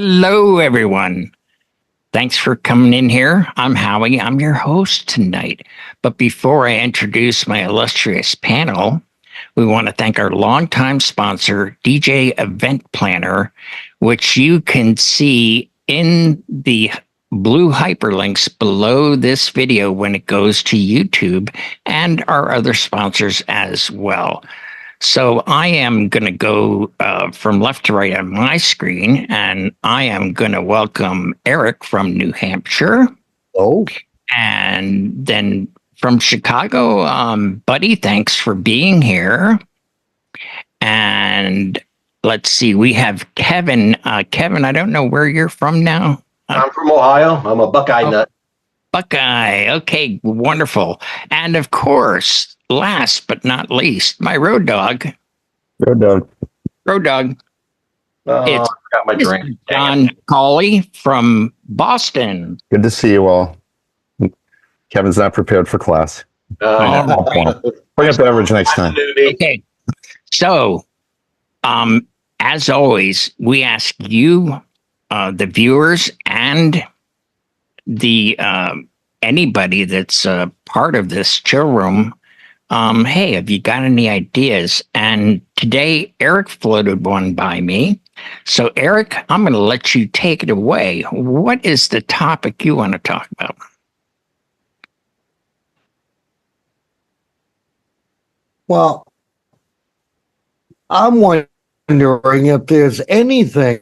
Hello, everyone. Thanks for coming in here. I'm Howie. I'm your host tonight. But before I introduce my illustrious panel, we want to thank our longtime sponsor, DJ Event Planner, which you can see in the blue hyperlinks below this video when it goes to YouTube, and our other sponsors as well. So I am going to go from left to right on my screen, and I am going to welcome Eric from New Hampshire. Oh. And then from Chicago, Buddy, thanks for being here. And let's see, we have Kevin. Kevin, I don't know where you're from now. I'm from Ohio. I'm a Buckeye nut. Buckeye. Okay, wonderful. And of course, last but not least, my road dog. Road dog. Road dog. It's got my drink. John Cawley from Boston. Good to see you all. Kevin's not prepared for class. All right. Bring a beverage next time. Okay. So, as always, we ask you, the viewers, and the anybody that's part of this chill room, hey, have you got any ideas? And today, Eric floated one by me. So, Eric, I'm going to let you take it away. What is the topic you want to talk about? Well, I'm wondering if there's anything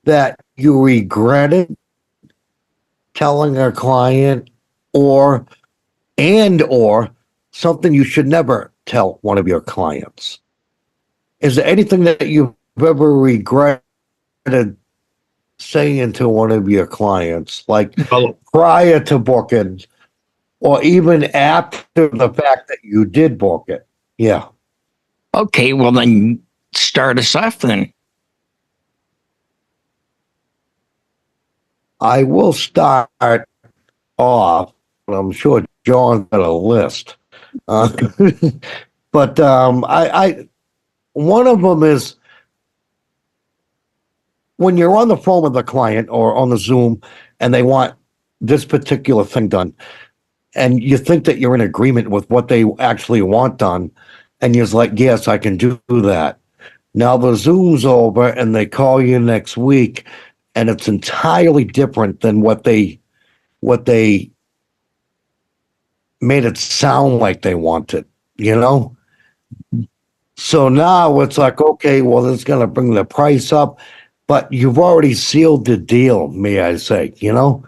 that you regretted telling a client, or something you should never tell one of your clients. Is there anything that you've ever regretted saying to one of your clients, like prior to booking, or even after the fact that you did book it? Yeah. Okay, well then start us off then. I will start off. I'm sure John's got a list. But I one of them is when you're on the phone with a client or on the Zoom and they want this particular thing done, and you think that you're in agreement with what they actually want done, and you're like, yes, I can do that. Now the Zoom's over and they call you next week, and it's entirely different than what they made it sound like they wanted, you know? So now it's like, okay, well, it's going to bring the price up, but you've already sealed the deal, may I say, you know?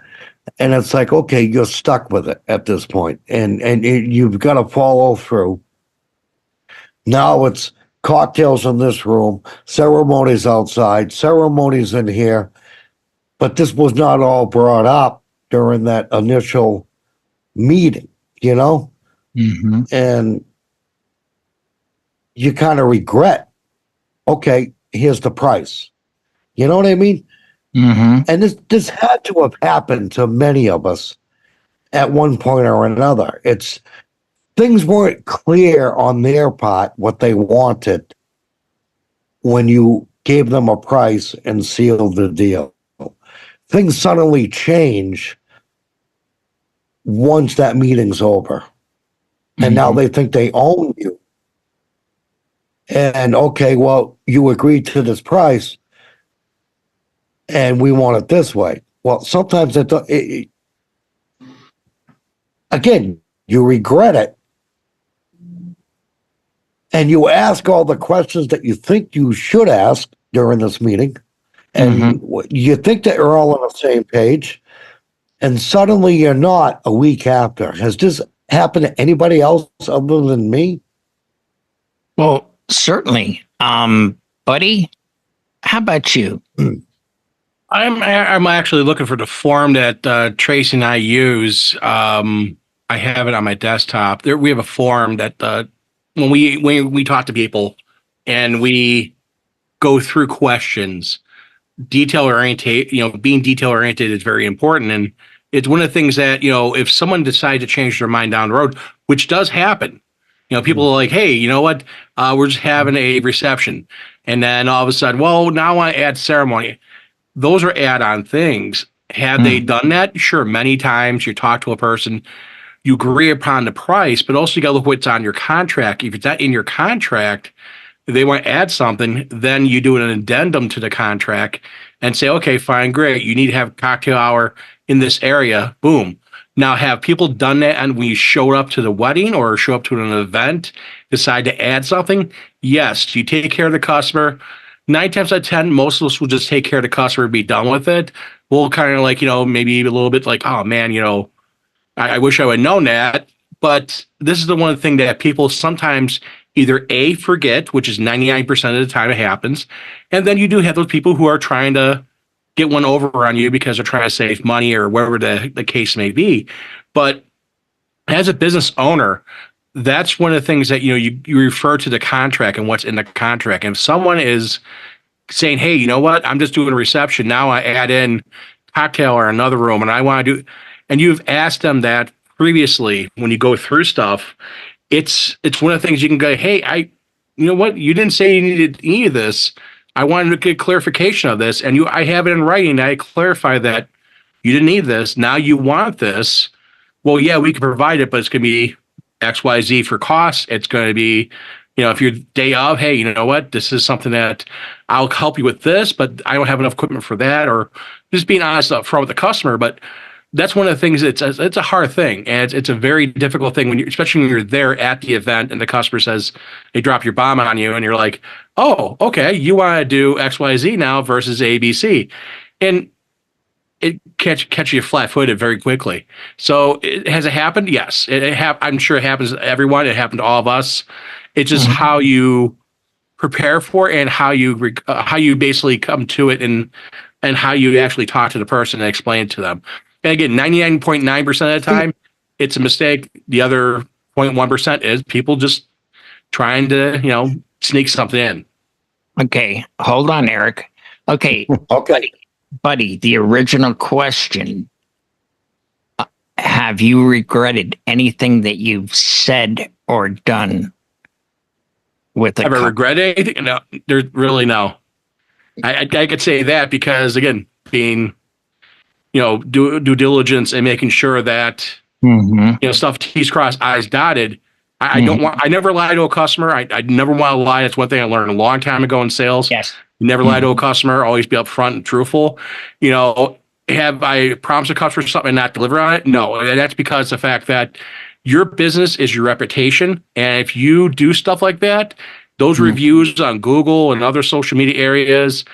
And it's like, okay, you're stuck with it at this point, and you've got to follow through. Now it's cocktails in this room, ceremonies outside, ceremonies in here, but this was not all brought up during that initial meeting, you know? Mm-hmm. And you kind of regret, okay, here's the price. You know what I mean? Mm-hmm. And this had to have happened to many of us at one point or another. It's things weren't clear on their part what they wanted when you gave them a price and sealed the deal. Things suddenly change once that meeting's over. And now they think they own you. And okay, well, you agreed to this price and we want it this way. Well, sometimes again, you regret it. And you ask all the questions that you think you should ask during this meeting. And you think that you're all on the same page. And suddenly you're not a week after. Has this happened to anybody else other than me? Well, certainly. Buddy, how about you? I'm actually looking for the form that Tracy and I use. I have it on my desktop. There, we have a form that when we talk to people and we go through questions, detail oriented. Being detail oriented is very important, and it's one of the things that if someone decides to change their mind down the road, which does happen. People are like, hey, you know what? We're just having a reception, and then all of a sudden, well, now I want to add ceremony. those are add-on things. Had they done that? Sure, many times you talk to a person, you agree upon the price, but also you got to look what's on your contract. If it's not in your contract, they want to add something, then you do an addendum to the contract and say, okay, fine, great. You need to have a cocktail hour in this area. Boom. Now, have people done that and when you show up to the wedding or show up to an event, decide to add something? Yes. You take care of the customer. 9 times out of 10, most of us will just take care of the customer and be done with it. We'll kind of like, maybe a little bit like, oh man, I wish I would have known that. But this is the one thing that people sometimes either A, forget, which is 99% of the time it happens. And then you do have those people who are trying to get one over on you because they're trying to save money or whatever the case may be. But as a business owner, that's one of the things that, you refer to the contract and what's in the contract. And if someone is saying, hey, you know what, I'm just doing a reception. Now I add in cocktail or another room and I want to do, and you've asked them that previously when you go through stuff, it's one of the things you can go, hey, you know what, you didn't say you needed any of this. I wanted to get clarification of this. And I have it in writing. I clarify that you didn't need this. Now you want this. Well, yeah, we can provide it, but it's going to be XYZ for costs. It's going to be, if you're day of, hey, you know what, this is something that I'll help you with this, but I don't have enough equipment for that, or just being honest up front with the customer. But that's one of the things. It's a hard thing, and it's a very difficult thing especially when you're there at the event and the customer says they drop your bomb on you, and you're like, oh, okay, you want to do XYZ now versus ABC, and it catch you flat-footed very quickly. So has it happened? Yes, I'm sure it happens to everyone. It happened to all of us. It's just how you prepare for it and how you basically come to it and how you actually talk to the person and explain it to them. And again, 99.9% of the time, it's a mistake. The other 0.1% is people just trying to, sneak something in. Okay, hold on, Eric. Okay, Okay. buddy, the original question. Have you regretted anything that you've said or done with Have I regretted anything? No, there's really no. I could say that because, again, being due diligence and making sure that stuff T's crossed, I's dotted. I don't want. I never lie to a customer. I never want to lie. That's one thing I learned a long time ago in sales. Yes. You never lie to a customer. Always be upfront and truthful. Have I promised a customer something and not deliver on it? No, and that's because the fact that your business is your reputation, and if you do stuff like that, those reviews on Google and other social media areas,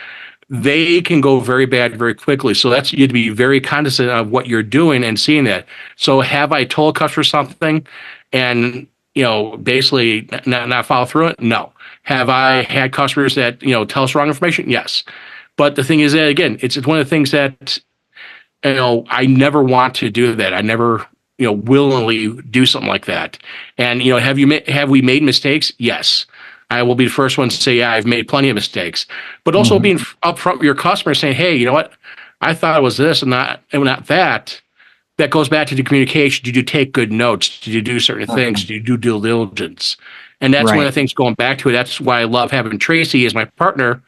they can go very bad very quickly. So that's, you have to be very cognizant of what you're doing and seeing that. So have I told a customer something and, basically not follow through it? No. Have I had customers that, tell us wrong information? Yes. But the thing is that, again, it's one of the things that, I never want to do that. I never, willingly do something like that. And, have we made mistakes? Yes. I will be the first one to say, yeah, I've made plenty of mistakes, but also being upfront with your customer saying, hey, you know what? I thought it was this and not that. That goes back to the communication. Did you take good notes? Did you do certain things? Did you do due diligence? And that's one of the things going back to it. That's why I love having Tracy as my partner,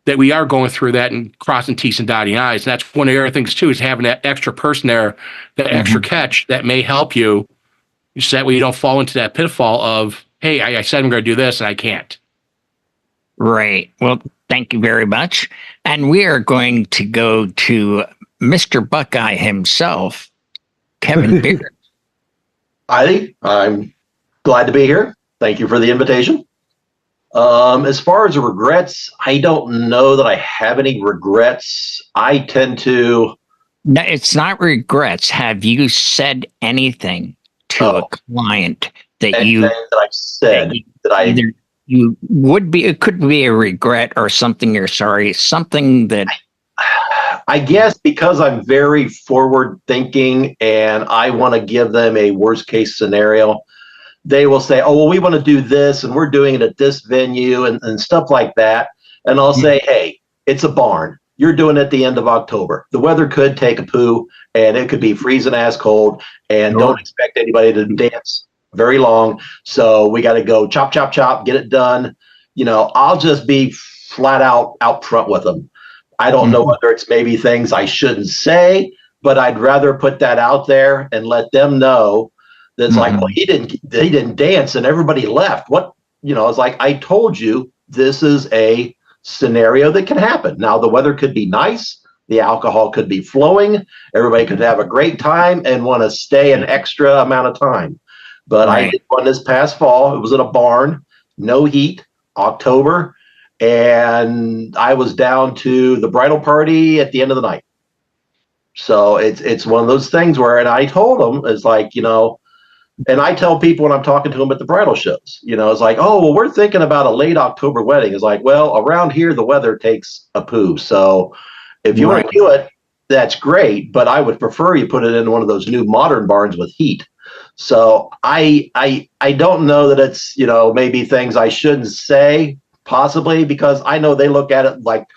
that we are going through that and crossing T's and dotting I's. And that's one of the other things too, is having that extra person there, that extra catch that may help you, so that way you don't fall into that pitfall of, hey, I said I'm going to do this and I can't. Right. Well, thank you very much. And we are going to go to Mr. Buckeye himself, Kevin Beard. I'm glad to be here. Thank you for the invitation. As far as regrets, I don't know that I have any regrets. I tend to... No, it's not regrets. Have you said anything to a client that I've said either you would be, it could be a regret or something you're sorry, something that... I guess because I'm very forward thinking and I want to give them a worst case scenario, they will say, oh, well, we want to do this and we're doing it at this venue and stuff like that. And I'll say, hey, it's a barn. You're doing it at the end of October. The weather could take a poo and it could be freezing ass cold, and don't expect anybody to dance very long. So we got to go chop, chop, chop, get it done. I'll just be flat out front with them. I don't know whether it's maybe things I shouldn't say, but I'd rather put that out there and let them know that's like, well, he didn't dance and everybody left. What, it's like, I told you this is a scenario that can happen. Now, the weather could be nice. The alcohol could be flowing. Everybody could have a great time and want to stay an extra amount of time. But I did one this past fall. It was at a barn, no heat, October. And I was down to the bridal party at the end of the night. So it's one of those things where, and I told them, it's like, and I tell people when I'm talking to them at the bridal shows, it's like, oh, well, we're thinking about a late October wedding. It's like, well, around here, the weather takes a poo. So if you want to do it, that's great. But I would prefer you put it in one of those new modern barns with heat. So I don't know that it's, maybe things I shouldn't say, possibly, because I know they look at it like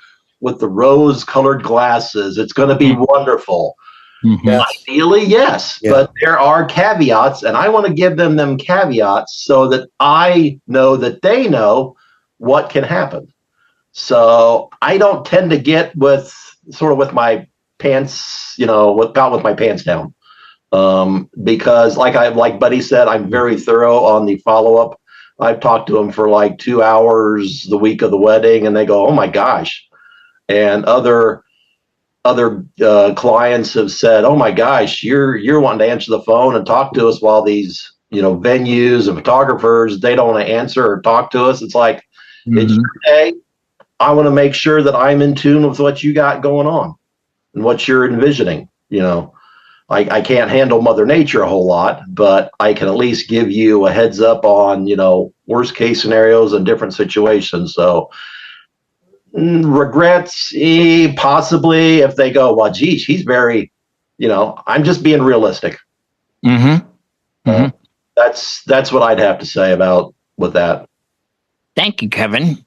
with the rose colored glasses. It's going to be wonderful. Ideally, yes, but there are caveats, and I want to give them caveats so that I know that they know what can happen. So I don't tend to get with my pants, with my pants down, because like Buddy said, I'm very thorough on the follow up. I've talked to them for like 2 hours the week of the wedding, and they go, "Oh my gosh," and other clients have said, "Oh my gosh, you're wanting to answer the phone and talk to us while these venues and photographers, they don't want to answer or talk to us." It's like, it's your day. I want to make sure that I'm in tune with what you got going on and what you're envisioning. I can't handle Mother Nature a whole lot, but I can at least give you a heads up on worst case scenarios and different situations. So regrets, possibly, if they go, well, geez, he's very, I'm just being realistic. That's what I'd have to say about with that. Thank you, Kevin.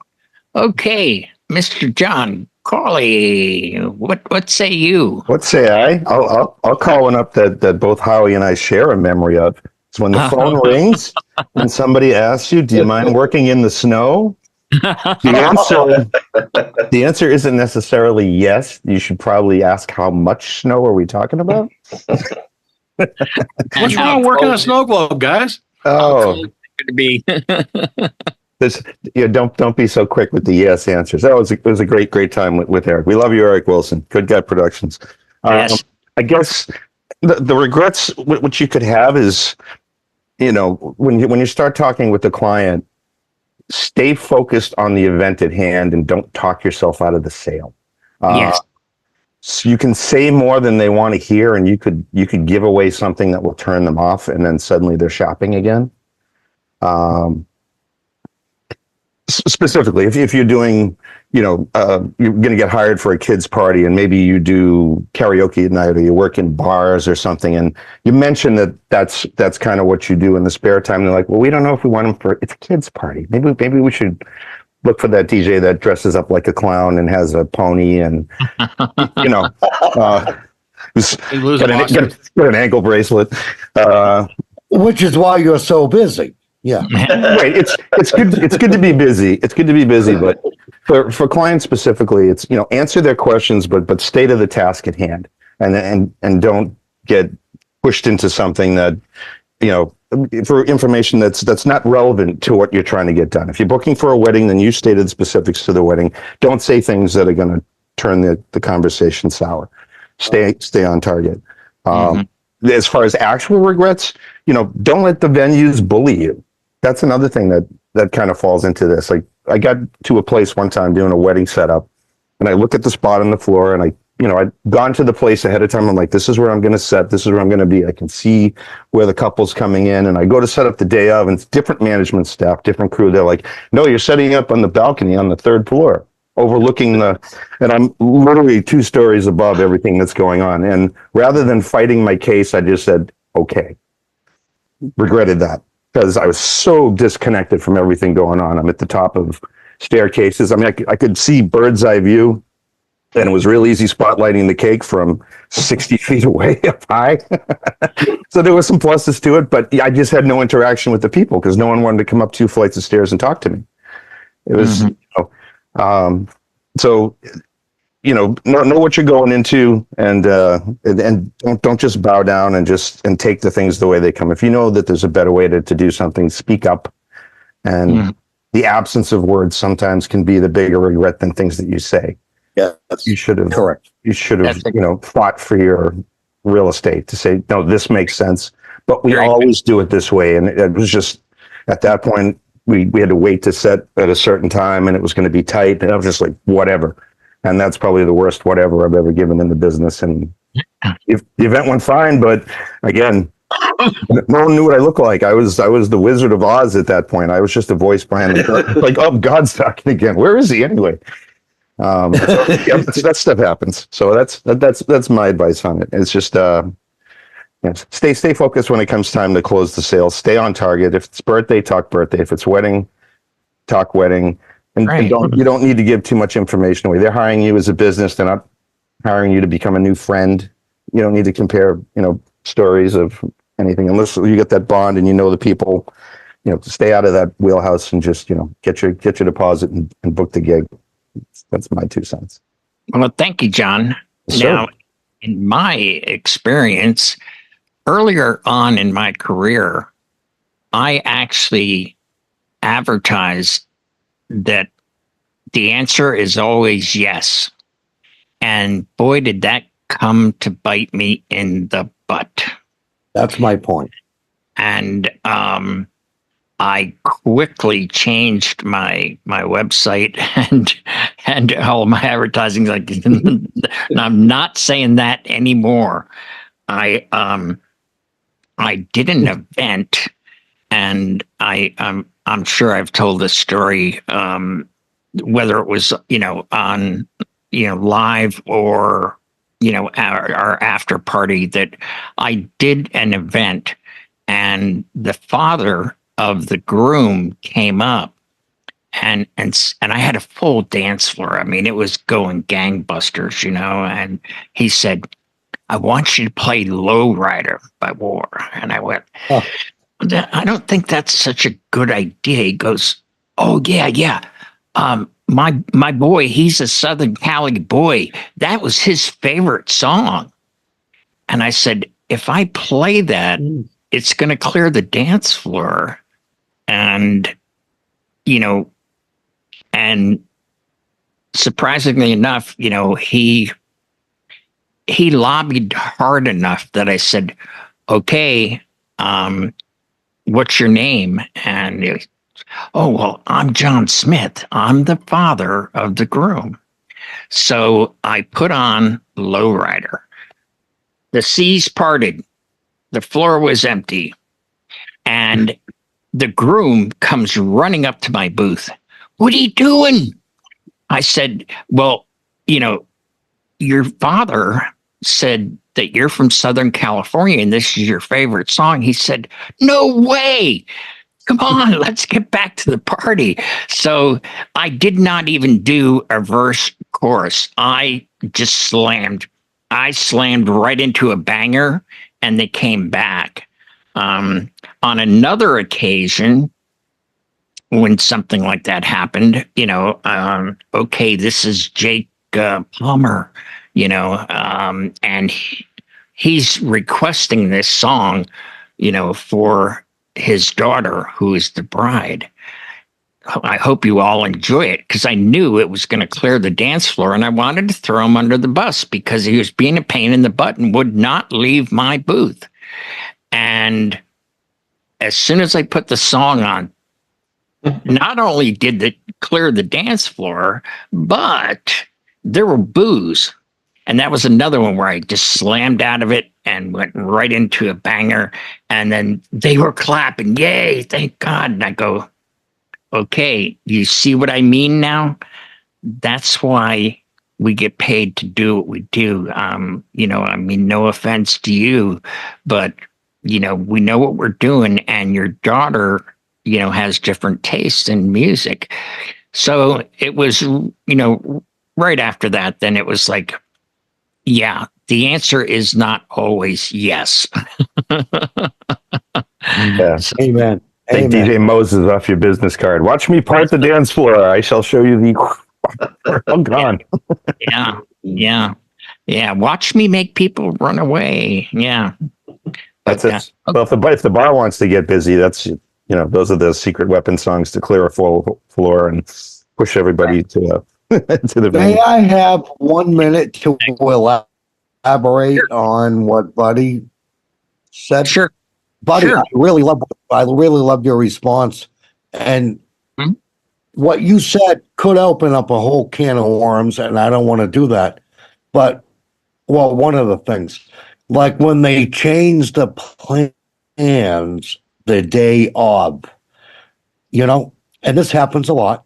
Okay, Mr. John Crawley, what say you? What say I? I'll call one up that both Howie and I share a memory of. It's when the phone rings and somebody asks you, "Do you mind working in the snow?" The answer isn't necessarily yes. You should probably ask, how much snow are we talking about? What's wrong working a snow globe, guys? Oh, to be. Don't be so quick with the yes answers. It was a great time with Eric. We love you, Eric Wilson. Good Guy Productions. Yes. I guess the regrets which you could have is, when you start talking with the client, stay focused on the event at hand and don't talk yourself out of the sale. Yes. So you can say more than they want to hear, and you could give away something that will turn them off, and then suddenly they're shopping again. Specifically, if you're doing, you're going to get hired for a kid's party, and maybe you do karaoke at night, or you work in bars or something, and you mention that's kind of what you do in the spare time. They're like, well, we don't know if we want them it's a kid's party. Maybe we should look for that DJ that dresses up like a clown and has a pony and, get an ankle bracelet. Which is why you're so busy. Yeah. Right. It's good to be busy. It's good to be busy, but for clients specifically, it's, answer their questions, but stay to the task at hand, and don't get pushed into something that, for information that's not relevant to what you're trying to get done. If you're booking for a wedding, then you stated specifics to the wedding. Don't say things that are going to turn the conversation sour. Stay on target. As far as actual regrets, don't let the venues bully you. That's another thing that kind of falls into this. Like, I got to a place one time doing a wedding setup, and I look at the spot on the floor, and I'd gone to the place ahead of time. I'm like, this is where I'm going to set. This is where I'm going to be. I can see where the couple's coming in, and I go to set up the day of, and it's different management staff, different crew. They're like, no, you're setting up on the balcony on the 3rd floor, overlooking and I'm literally 2 stories above everything that's going on. And rather than fighting my case, I just said, okay. Regretted that, because I was so disconnected from everything going on. I'm at the top of staircases. I mean, I could see bird's eye view, and it was real easy spotlighting the cake from 60 feet away up high. So there were some pluses to it, but I just had no interaction with the people because no one wanted to come up 2 flights of stairs and talk to me. It was, so know what you're going into, and don't just bow down and take the things the way they come. If you know that there's a better way to do something, speak up. And the absence of words sometimes can be the bigger regret than things that you say. Yeah, that's You should have correct. You should have fought for your real estate to say, no, this makes sense, but we always do it this way. And it was just at that point we had to wait to set at a certain time, and it was going to be tight, and I was just like, whatever. And that's probably the worst whatever I've ever given in the business. And if the event went fine, but again, no one knew what I looked like. I was the Wizard of Oz at that point. I was just a voice behind the curtain. Like, oh, God's talking again. Where is he anyway? That stuff happens. So that's my advice on it. It's just stay focused when it comes time to close the sales. Stay on target. If it's birthday, talk birthday. If it's wedding, talk wedding. And you don't need to give too much information away. They're hiring you as a business. They're not hiring you to become a new friend. You don't need to compare, stories of anything unless you get that bond and the people. Stay out of that wheelhouse and just get your deposit and book the gig. That's my 2 cents. Well, thank you, John. Sure. Now, in my experience, earlier on in my career, I actually advertised that the answer is always yes. And boy, did that come to bite me in the butt. That's my point. And I quickly changed my website and all my advertising. Like, I'm not saying that anymore. I did an event, and I'm sure I've told this story, whether it was on live or our after party, that I did an event, and the father of the groom came up, and I had a full dance floor. I mean, it was going gangbusters, and he said, "I want you to play Lowrider by War." And I went, "Oh, I don't think that's such a good idea." He goes, "Oh, yeah. My boy, he's a Southern Cali boy. That was his favorite song." And I said, "If I play that, it's going to clear the dance floor." And, and surprisingly enough, he lobbied hard enough that I said, "Okay, what's your name?" And he, "Oh, well, I'm John Smith. I'm the father of the groom." So I put on Lowrider. The seas parted. The floor was empty. And the groom comes running up to my booth. "What are you doing?" I said, "Well, your father said that you're from Southern California and this is your favorite song." He said, "No way. Come on, let's get back to the party." So I did not even do a verse chorus. I just slammed. I slammed right into a banger, and they came back. On another occasion, when something like that happened, okay, this is Jake Palmer, and he's requesting this song, for his daughter, who is the bride. I hope you all enjoy it, because I knew it was going to clear the dance floor, and I wanted to throw him under the bus because he was being a pain in the butt and would not leave my booth. And as soon as I put the song on, not only did it clear the dance floor, but there were boos. And that was another one where I just slammed out of it and went right into a banger. And then they were clapping, "Yay, thank God." And I go, "Okay, you see what I mean now? That's why we get paid to do what we do." No offense to you, but we know what we're doing, and your daughter, has different tastes in music. So it was, right after that, then it was like, yeah, the answer is not always yes. Yeah. Amen. Take Amen. DJ Moses off your business card. Watch me part the dance floor. I shall show you the. I'm gone. Yeah. Yeah. Yeah. Watch me make people run away. Yeah. That's But, it. Well, if the bar wants to get busy, that's, those are the secret weapon songs to clear a floor and push everybody to to the May venue. I have 1 minute to elaborate on what Buddy said? Sure. Buddy, Sure. I really love your response. And Mhm. what you said could open up a whole can of worms, and I don't want to do that. But, well, one of the things, like when they change the plans the day of, and this happens a lot.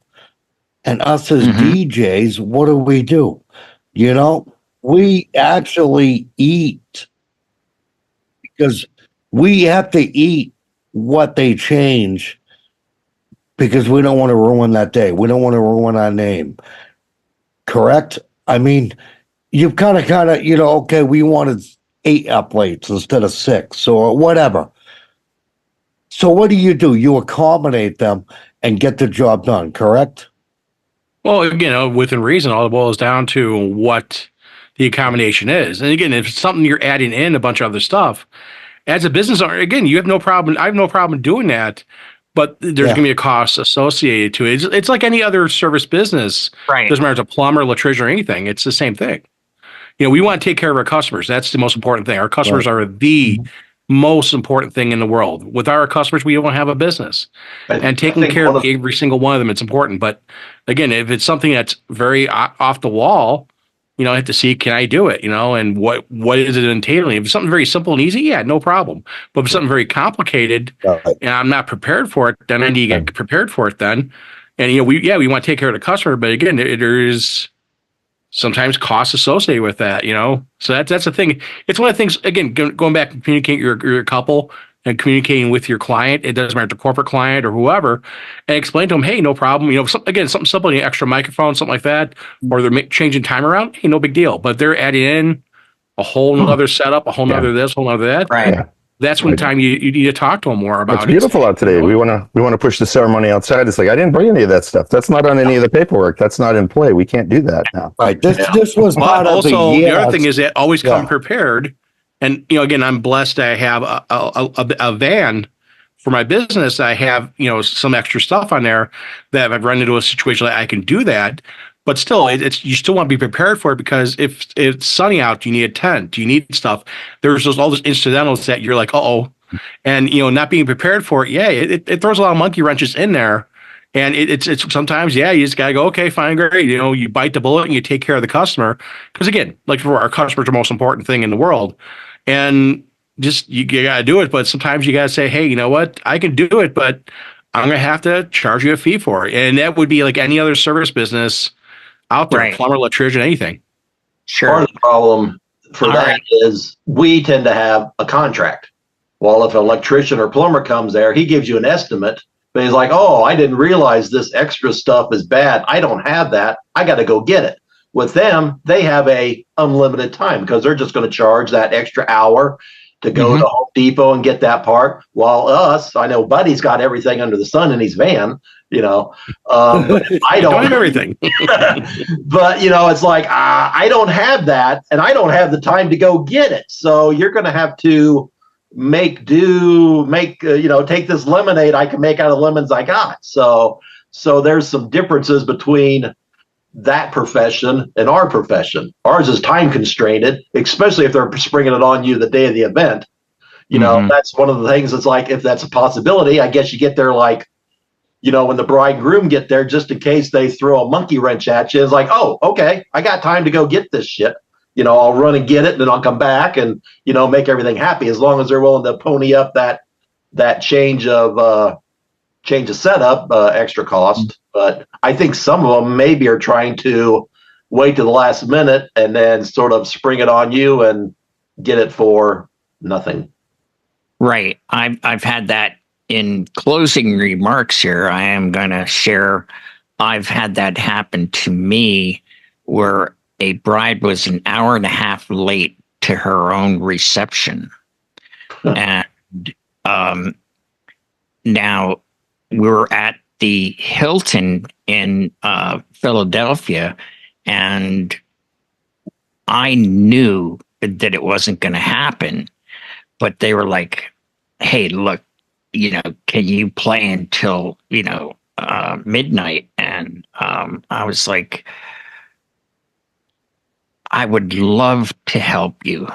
And us as DJs, what do? We actually eat because we have to eat what they change because we don't want to ruin that day. We don't want to ruin our name. Correct? I mean, you've kind of, okay, we wanted 8 up lates instead of 6 or whatever. So what do? You accommodate them and get the job done, correct? Well, again, within reason, all it boils down to what the accommodation is. And again, if it's something you're adding in a bunch of other stuff, as a business owner, again, you have no problem. I have no problem doing that, but there's going to be a cost associated to it. It's like any other service business. Right. Doesn't matter if it's a plumber, electrician, or anything. It's the same thing. We want to take care of our customers. That's the most important thing. Our customers are the most important thing in the world. Without our customers, we don't have a business. And taking care of every single one of them, it's important. But again, if it's something that's very off the wall, I have to see, can I do it? And what is it entailing? If it's something very simple and easy, yeah, no problem. But if it's something very complicated and I'm not prepared for it, then I need to get prepared for it then. And, we want to take care of the customer. But again, there is sometimes costs associated with that, So that's the thing. It's one of the things, again, going back and communicating your couple and communicating with your client. It doesn't matter if it's a corporate client or whoever, and explain to them, hey, no problem. Something simple, an extra microphone, something like that, or they're changing time around. Hey, no big deal. But they're adding in a whole nother setup, a whole nother this, whole nother that. Right. Yeah. That's when time you need to talk to them more about It's it. beautiful out today. We want to push the ceremony outside. It's like, I didn't bring any of that stuff. That's not on any of the paperwork. That's not in play. We can't do that now. Right. This was part of the other thing is that always come prepared. And again, I'm blessed. I have a van for my business. I have some extra stuff on there that if I've run into a situation like I can do that. But still, you still want to be prepared for it, because if it's sunny out, you need a tent, you need stuff. There's all those incidentals that you're like, and not being prepared for it. Yeah, it throws a lot of monkey wrenches in there, and it's sometimes, you just gotta go, okay, fine, great. You bite the bullet and you take care of the customer, because again, like for our customers, the most important thing in the world, and just you gotta do it. But sometimes you gotta say, hey, you know what, I can do it, but I'm gonna have to charge you a fee for it, and that would be like any other service business out there, plumber, electrician, anything. Sure. Part of the problem for that is we tend to have a contract. Well, if an electrician or plumber comes there, he gives you an estimate, but he's like, oh, I didn't realize this extra stuff is bad. I don't have that. I got to go get it. With them, they have a unlimited time because they're just going to charge that extra hour to go to Home Depot and get that part. While I know Buddy's got everything under the sun in his van, but I don't have everything. But it's like I don't have that, and I don't have the time to go get it. So you're going to have to take this lemonade I can make out of lemons I got. So there's some differences between that profession and our profession. Ours is time constrained, especially if they're springing it on you the day of the event. That's one of the things. It's like, if that's a possibility, I guess you get there like, when the bride and groom get there, just in case they throw a monkey wrench at you. It's like, oh, okay, I got time to go get this shit. I'll run and get it, and then I'll come back and, make everything happy, as long as they're willing to pony up that change of setup, extra cost. But I think some of them maybe are trying to wait to the last minute and then sort of spring it on you and get it for nothing. Right. I've had that. In closing remarks here, I am going to share, I've had that happen to me, where a bride was an hour and a half late to her own reception. And now we're at the Hilton in Philadelphia, and I knew that it wasn't going to happen, but they were like, hey, look, can you play until, midnight? And I was like, I would love to help you.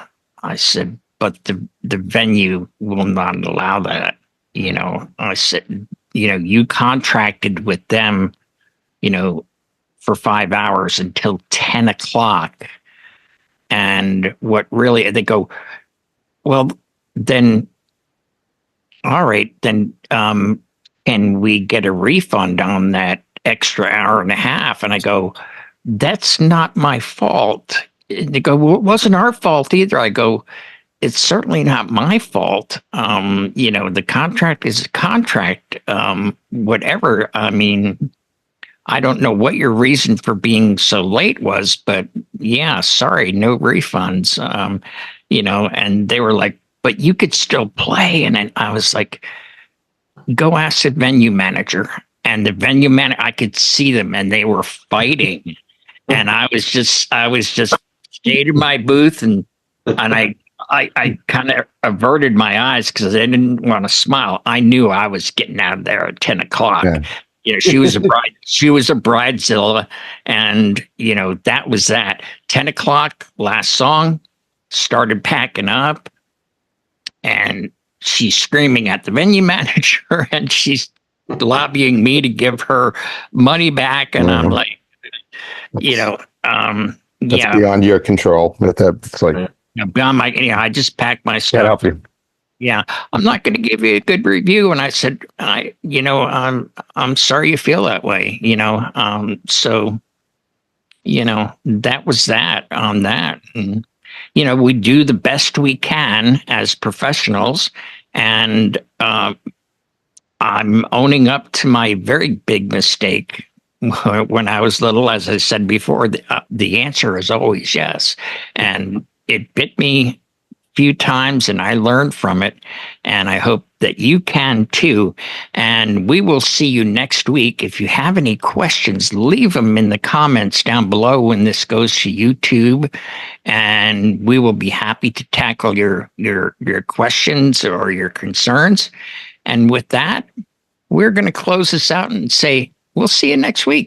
I said, but the venue will not allow that. I said, you contracted with them, for 5 hours until 10 o'clock. And what really, they go, well, then, all right, then, can we get a refund on that extra hour and a half? And I go, that's not my fault. And they go, well, it wasn't our fault either. I go, it's certainly not my fault. The contract is a contract, whatever. I mean, I don't know what your reason for being so late was, but yeah, sorry, no refunds. And they were like, but you could still play. And then I was like, go ask the venue manager. And the venue manager, I could see them and they were fighting. And I was just stayed in my booth and I kind of averted my eyes because I didn't want to smile. I knew I was getting out of there at 10 o'clock. Yeah. She was a bride. She was a bridezilla, and that was that. 10 o'clock, last song. Started packing up, and she's screaming at the venue manager, and she's lobbying me to give her money back, and I'm like, that's beyond your control. That's like beyond my. I just packed my stuff. Can't help you. Yeah, I'm not going to give you a good review. And I said, I'm sorry you feel that way. So, that was that on that. And, we do the best we can as professionals. And I'm owning up to my very big mistake. When I was little, as I said before, the answer is always yes. And it bit me few times and I learned from it, and I hope that you can too. And we will see you next week. If you have any questions, leave them in the comments down below when this goes to YouTube, and we will be happy to tackle your questions or your concerns. And with that, we're going to close this out and say we'll see you next week.